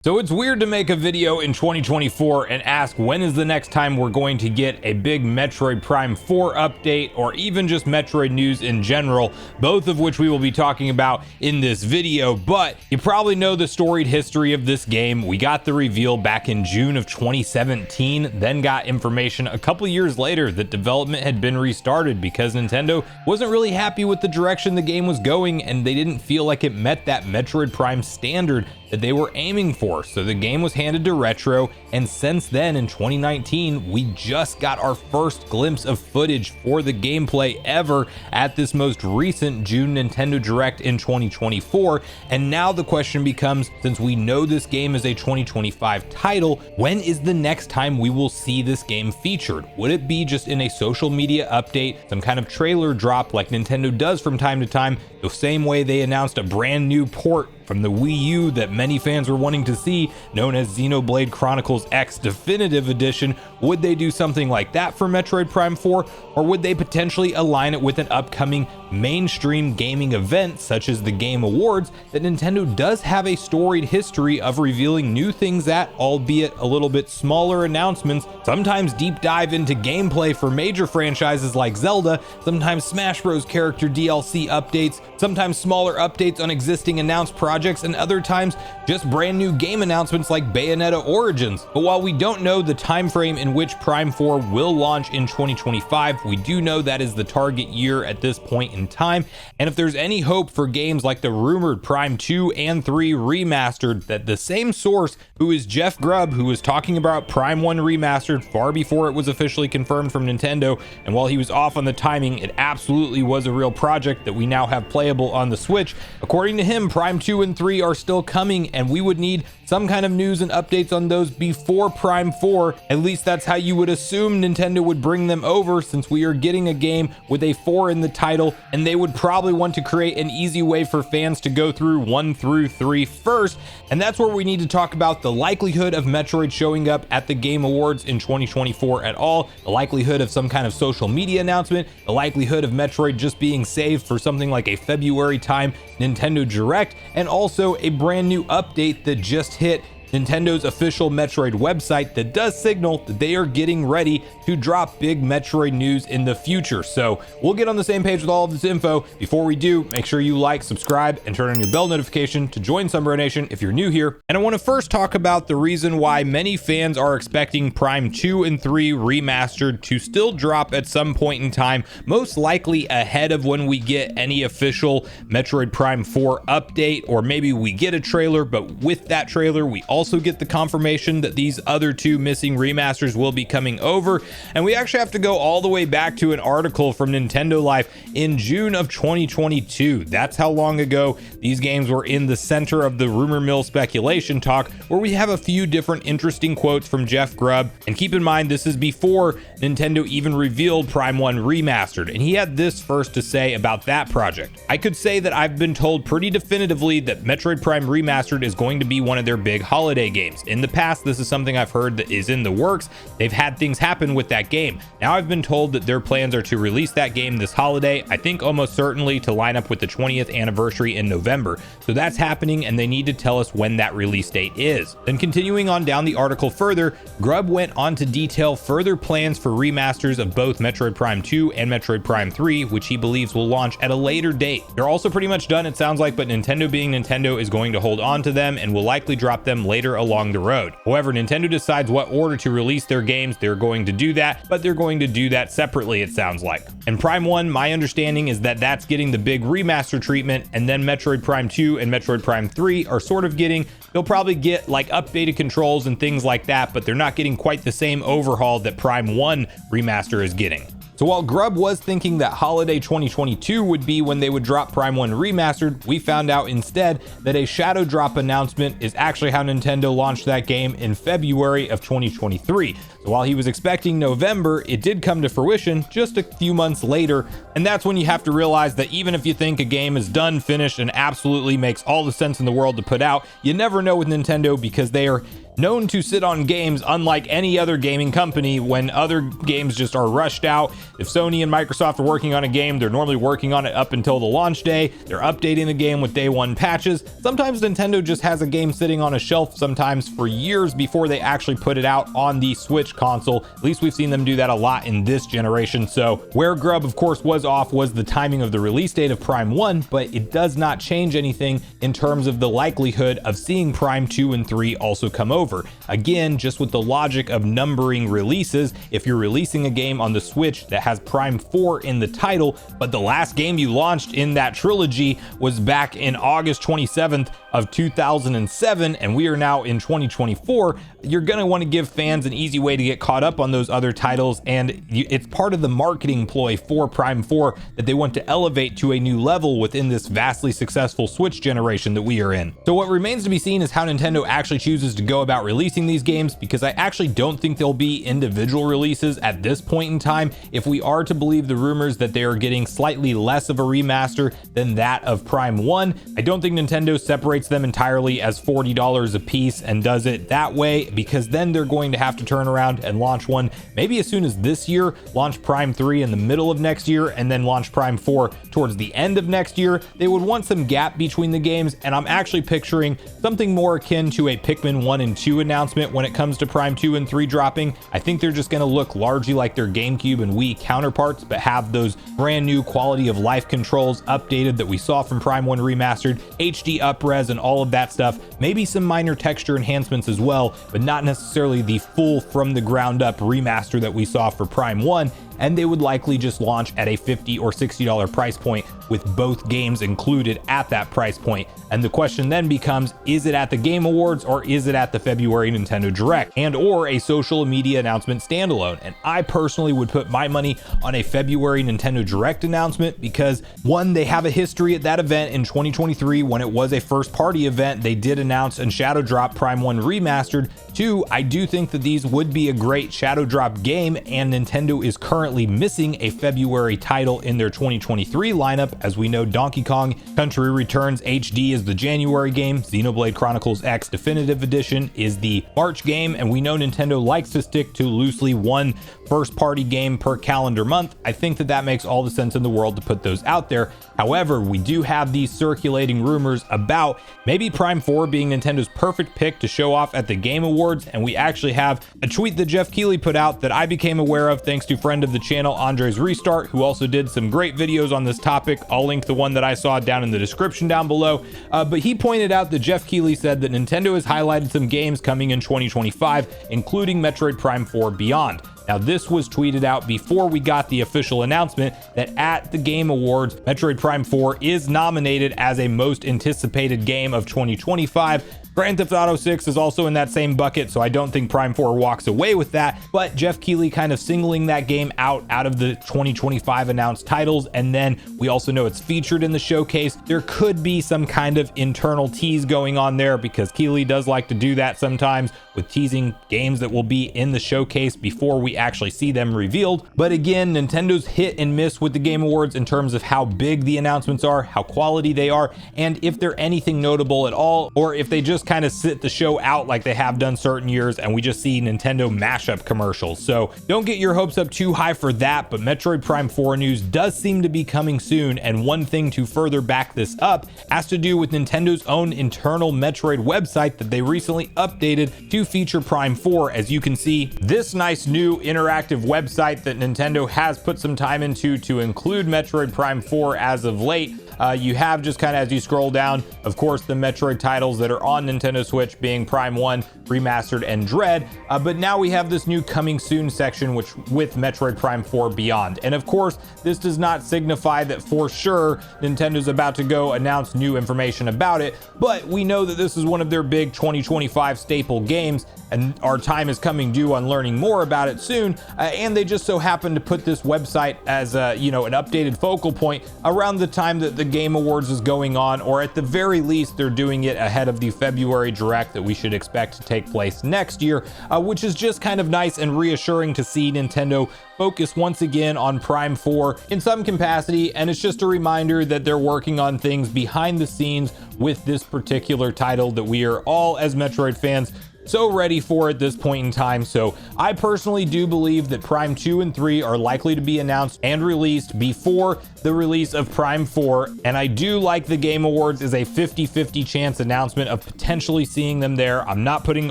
So it's weird to make a video in 2024 and ask when is the next time we're going to get a big Metroid Prime 4 update or even just Metroid news in general, both of which we will be talking about in this video. But you probably know the storied history of this game. We got the reveal back in June of 2017, then got information a couple years later that development had been restarted because Nintendo wasn't really happy with the direction the game was going and they didn't feel like it met that Metroid Prime standard that they were aiming for. So the game was handed to Retro, and since then in 2019 we just got our first glimpse of footage for the gameplay ever at this most recent June Nintendo Direct in 2024. And now the question becomes, since we know this game is a 2025 title, when is the next time we will see this game featured? Would it be just in a social media update, some kind of trailer drop like Nintendo does from time to time, the same way they announced a brand new port from the Wii U that many fans were wanting to see, known as Xenoblade Chronicles X Definitive Edition? Would they do something like that for Metroid Prime 4, or would they potentially align it with an upcoming mainstream gaming event such as the Game Awards that Nintendo does have a storied history of revealing new things at, albeit a little bit smaller announcements, sometimes deep dive into gameplay for major franchises like Zelda, sometimes Smash Bros character DLC updates, sometimes smaller updates on existing announced projects, and other times just brand new game announcements like Bayonetta Origins. But while we don't know the time frame in which Prime 4 will launch in 2025, we do know that is the target year at this point in time. And if there's any hope for games like the rumored Prime 2 and 3 remastered, that the same source who is Jeff Grubb, who was talking about Prime 1 remastered far before it was officially confirmed from Nintendo, and while he was off on the timing, it absolutely was a real project that we now have playable on the Switch. According to him, Prime 2 and 3 are still coming, and we would need some kind of news and updates on those before Prime 4. At least that's how you would assume Nintendo would bring them over, since we are getting a game with a 4 in the title, and they would probably want to create an easy way for fans to go through 1 through 3 first. And that's where we need to talk about the likelihood of Metroid showing up at the Game Awards in 2024 at all, the likelihood of some kind of social media announcement, the likelihood of Metroid just being saved for something like a February time Nintendo Direct, and also a brand new update that just hit Nintendo's official Metroid website that does signal that they are getting ready to drop big Metroid news in the future. So we'll get on the same page with all of this info. Before we do, make sure you like, subscribe, and turn on your bell notification to join Sunbro Nation if you're new here. And I want to first talk about the reason why many fans are expecting Prime 2 and 3 remastered to still drop at some point in time, most likely ahead of when we get any official Metroid Prime 4 update, or maybe we get a trailer, but with that trailer we also get the confirmation that these other two missing remasters will be coming over. And we actually have to go all the way back to an article from Nintendo Life in June of 2022. That's how long ago these games were in the center of the rumor mill speculation talk, where we have a few different interesting quotes from Jeff Grubb. And keep in mind, this is before Nintendo even revealed Prime 1 remastered, and he had this first to say about that project. "I could say that I've been told pretty definitively that Metroid Prime remastered is going to be one of their big holiday games. In the past, this is something I've heard that is in the works. They've had things happen with that game. Now I've been told that their plans are to release that game this holiday, I think almost certainly to line up with the 20th anniversary in November. So that's happening, and they need to tell us when that release date is." Then continuing on down the article further, Grubb went on to detail further plans for remasters of both Metroid Prime 2 and Metroid Prime 3, which he believes will launch at a later date. They're also pretty much done, it sounds like, but Nintendo being Nintendo is going to hold on to them and will likely drop them later along the road. However, Nintendo decides what order to release their games, they're going to do that, but they're going to do that separately, it sounds like. And Prime 1, my understanding is that that's getting the big remaster treatment, and then Metroid Prime 2 and Metroid Prime 3 are sort of getting, they'll probably get like updated controls and things like that, but they're not getting quite the same overhaul that Prime 1 remaster is getting. So while Grubb was thinking that holiday 2022 would be when they would drop Prime 1 remastered, we found out instead that a shadow drop announcement is actually how Nintendo launched that game in February of 2023. So while he was expecting November, it did come to fruition just a few months later. And that's when you have to realize that even if you think a game is done, finished, and absolutely makes all the sense in the world to put out, you never know with Nintendo, because they are known to sit on games unlike any other gaming company when other games just are rushed out. If Sony and Microsoft are working on a game, they're normally working on it up until the launch day. They're updating the game with day one patches. Sometimes Nintendo just has a game sitting on a shelf sometimes for years before they actually put it out on the Switch console. At least we've seen them do that a lot in this generation. So where Grubb of course was off was the timing of the release date of Prime 1, but it does not change anything in terms of the likelihood of seeing Prime 2 and 3 also come over. Again, just with the logic of numbering releases, if you're releasing a game on the Switch that has Prime 4 in the title, but the last game you launched in that trilogy was back in August 27th of 2007, and we are now in 2024, you're going to want to give fans an easy way to get caught up on those other titles, and it's part of the marketing ploy for Prime 4 that they want to elevate to a new level within this vastly successful Switch generation that we are in. So what remains to be seen is how Nintendo actually chooses to go about releasing these games, because I actually don't think there'll be individual releases at this point in time. If we are to believe the rumors that they are getting slightly less of a remaster than that of Prime 1, I don't think Nintendo separates them entirely as $40 a piece and does it that way, because then they're going to have to turn around and launch one maybe as soon as this year, launch Prime 3 in the middle of next year, and then launch Prime 4 towards the end of next year. They would want some gap between the games, and I'm actually picturing something more akin to a Pikmin 1 and 2 announcement when it comes to Prime 2 and 3 dropping. I think they're just going to look largely like their GameCube and Wii counterparts, but have those brand new quality of life controls updated that we saw from Prime 1 Remastered, HD upres and all of that stuff, maybe some minor texture enhancements as well, but not necessarily the full from the ground up remaster that we saw for Prime 1. And they would likely just launch at a $50 or $60 price point with both games included at that price point. And the question then becomes, is it at the Game Awards or is it at the February Nintendo Direct and or a social media announcement standalone? And I personally would put my money on a February Nintendo Direct announcement, because one, they have a history at that event in 2023 when it was a first party event. They did announce and shadow drop Prime 1 Remastered. Two, I do think that these would be a great shadow drop game, and Nintendo is currently missing a February title in their 2023 lineup. As we know, Donkey Kong Country Returns HD is the January game, Xenoblade Chronicles X Definitive Edition is the March game, and we know Nintendo likes to stick to loosely one first party game per calendar month. I think that that makes all the sense in the world to put those out there. However, we do have these circulating rumors about maybe Prime 4 being Nintendo's perfect pick to show off at the Game Awards, and we actually have a tweet that Jeff Keighley put out that I became aware of thanks to friend of the channel Andre's Restart, who also did some great videos on this topic. I'll link the one that I saw down in the description down below, but he pointed out that Jeff Keighley said that Nintendo has highlighted some games coming in 2025, including Metroid Prime 4 Beyond. Now, this was tweeted out before we got the official announcement that at the Game Awards, Metroid Prime 4 is nominated as a most anticipated game of 2025. Grand Theft Auto 6 is also in that same bucket, so I don't think Prime 4 walks away with that, but Jeff Keighley kind of singling that game out of the 2025 announced titles, and then we also know it's featured in the showcase. There could be some kind of internal tease going on there, because Keighley does like to do that sometimes with teasing games that will be in the showcase before we actually see them revealed. But again, Nintendo's hit and miss with the Game Awards in terms of how big the announcements are, how quality they are, and if they're anything notable at all, or if they just kind of sit the show out like they have done certain years and we just see Nintendo mashup commercials. So don't get your hopes up too high for that, but Metroid Prime 4 news does seem to be coming soon, and one thing to further back this up has to do with Nintendo's own internal Metroid website that they recently updated to feature Prime 4. As you can see, this nice new interactive website that Nintendo has put some time into to include Metroid Prime 4 as of late. You have just kind of, as you scroll down, of course, the Metroid titles that are on Nintendo Switch being Prime 1, Remastered, and Dread. But now we have this new coming soon section, which with Metroid Prime 4 Beyond. And of course, this does not signify that for sure Nintendo's about to go announce new information about it, but we know that this is one of their big 2025 staple games, and our time is coming due on learning more about it soon. And they just so happen to put this website as an updated focal point around the time that the Game Awards is going on, or at the very least they're doing it ahead of the February Direct that we should expect to take place next year, which is just kind of nice and reassuring to see Nintendo focus once again on Prime 4 in some capacity. And it's just a reminder that they're working on things behind the scenes with this particular title that we are all, as Metroid fans, so ready for at this point in time. So I personally do believe that Prime 2 and 3 are likely to be announced and released before the release of Prime 4, and I do like the Game Awards as a 50-50 chance announcement of potentially seeing them there. I'm not putting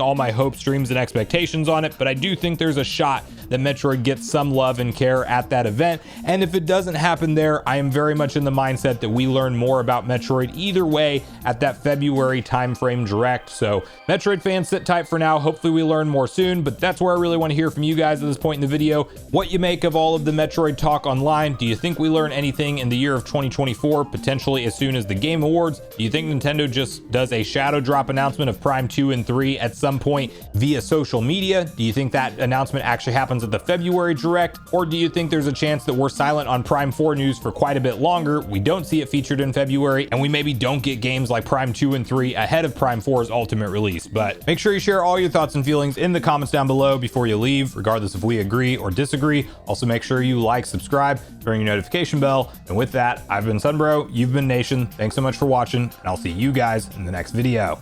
all my hopes, dreams, and expectations on it, but I do think there's a shot that Metroid gets some love and care at that event. And if it doesn't happen there, I am very much in the mindset that we learn more about Metroid either way at that February timeframe direct. So Metroid fans, sit tight for now. Hopefully we learn more soon, but that's where I really want to hear from you guys at this point in the video. What you make of all of the Metroid talk online. Do you think we learn anything in the year of 2024, potentially as soon as the Game Awards? Do you think Nintendo just does a shadow drop announcement of Prime 2 and 3 at some point via social media? Do you think that announcement actually happens at the February direct? Or do you think there's a chance that we're silent on Prime 4 news for quite a bit longer? We don't see it featured in February, and we maybe don't get games like Prime 2 and 3 ahead of Prime 4's ultimate release. But make sure you share all your thoughts and feelings in the comments down below before you leave, regardless if we agree or disagree. Also make sure you like, subscribe, turn your notification bell. And with that, I've been Sunbro, you've been Nation. Thanks so much for watching, and I'll see you guys in the next video.